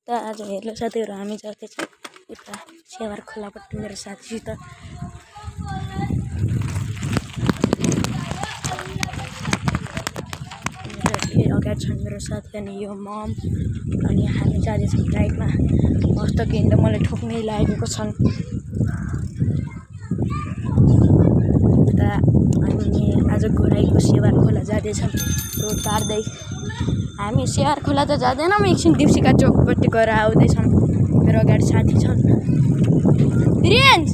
त आज हेर्नु साथीहरू हामी जाँदैछौँ यता सेवार खोलापट्टि मेरो साथीसित। अगाडि छन् मेरो साथी अनि यो मम अनि हामी जाँदैछौँ बाइकमा। मस्त हिँड्दा मलाई ठोक्नै लागेको छन्। हामी आज घोराइको सेवार खोला जाँदैछौँ रोड पार्दै। हामी सेवार खोला त जाँदैनौँ, एकछिन दिप्सिका चोकपट्टि गएर आउँदैछौँ। मेरो अगाडि साथी छन् प्रिन्स,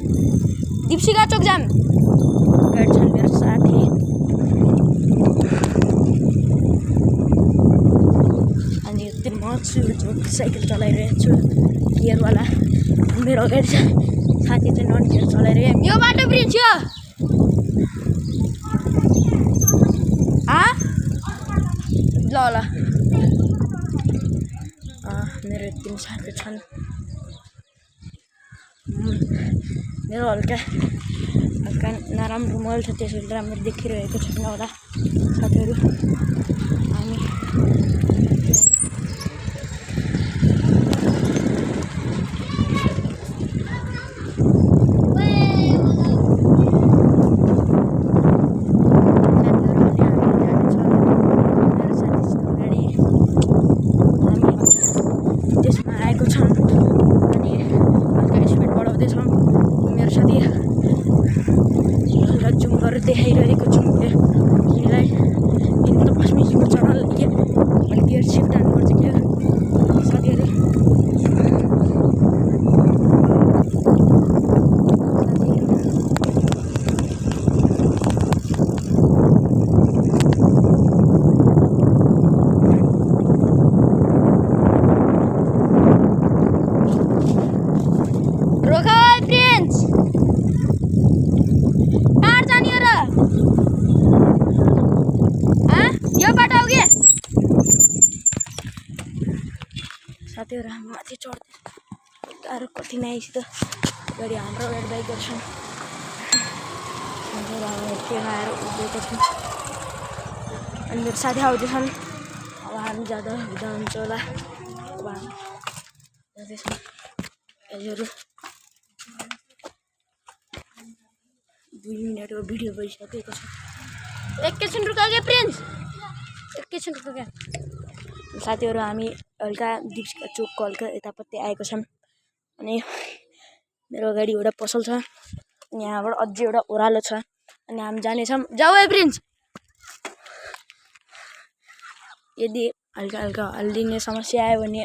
दिप्सिका चोक जाम। अगाडि छन् मेरो साथी अनि म छु जो साइकल चलाइरहेको छु गियरवाला। मेरो अगाडि साथी चाहिँ नन गियर चलाइरहेको। यो बाटो प्रिन्स यो ल ल मेरो 3 साथी छन्। मेरो हल्का नराम्रो मोबाइल छ त्यसैले राम्रो देखिरहेको छैन होला साथीहरू। हामी देखाइरहेको छु यिनीलाई। यिनी त फस्टमै हिँड्नु चढाल के अनि गियर सिफ्ट हान्नुपर्छ क्या साथीहरू। रोका प्रिन्स, यो बाटो आउगे साथीहरू। हामी माथि चढ्दै गाह्रो कठिनाइसित गाडी हाम्रो अगाडि बाइक गर्छौँ। त्यो आएर उभिएको छौँ अनि मेरो साथी आउँदैछन्। अब हामी जाँदा हुँदा हुन्छ होला। अब हामी जाँदैछौँ हजुर। 2 मिनटको भिडियो भइसकेको छ। एकैछिन रुक के प्रिन्स, एकैछिन रुक क्या साथीहरू। हामी हल्का दिप्सिका चोकको हल्का यतापट्टि आएको छौँ अनि मेरो अगाडि एउटा पसल छ अनि यहाँबाट अझै एउटा ओह्रालो छ अनि हामी जानेछौँ। जाऊ है प्रिन्स। यदि हल्का हल्लिने समस्या आयो भने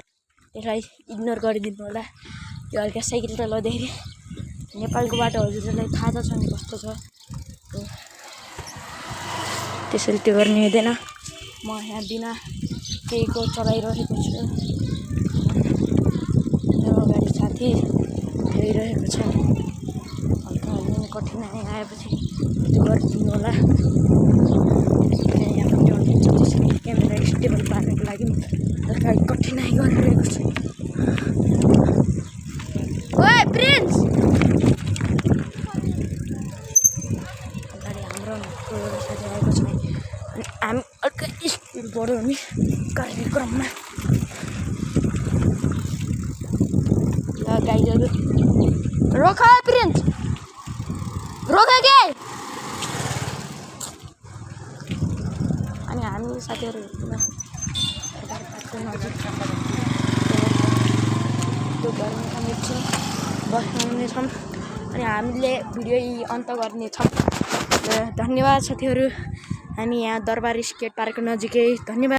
त्यसलाई इग्नोर गरिदिनु होला। यो हल्का साइकल चलाउँदाखेरि नेपालको बाटो हजुरलाई थाहा त छ नि कस्तो छ, त्यसैले त्यो गर्ने हुँदैन। म यहाँ बिना केहीको चलाइरहेको छु। मेरो अगाडि साथी गइरहेको छ। हल्का हल्लिने कठिनाइ आएपछि त्यो गरिदिनु होला। यहाँपट्टि हल्लिन्छ त्यसैले क्यामेरा स्टेबल पार्नको लागि हल्का कठिनाइ गरिरहेको छु। ओए प्रिन्स, अगाडि हाम्रो एउटा साथी आएको छ अनि हामी हल्का स्पिड बढ्यौँ हामी कार्यक्रममा। ल गाइजहरू रोका प्रिन्स, रोका के अनि हामी साथीहरू त्यो गर्मी एकछिन बस्नुहुनेछौँ अनि हामीले भिडियो अन्त गर्नेछौँ। धन्यवाद साथीहरू। हामी यहाँ दरबार स्केट पार्कको नजिकै। धन्यवाद।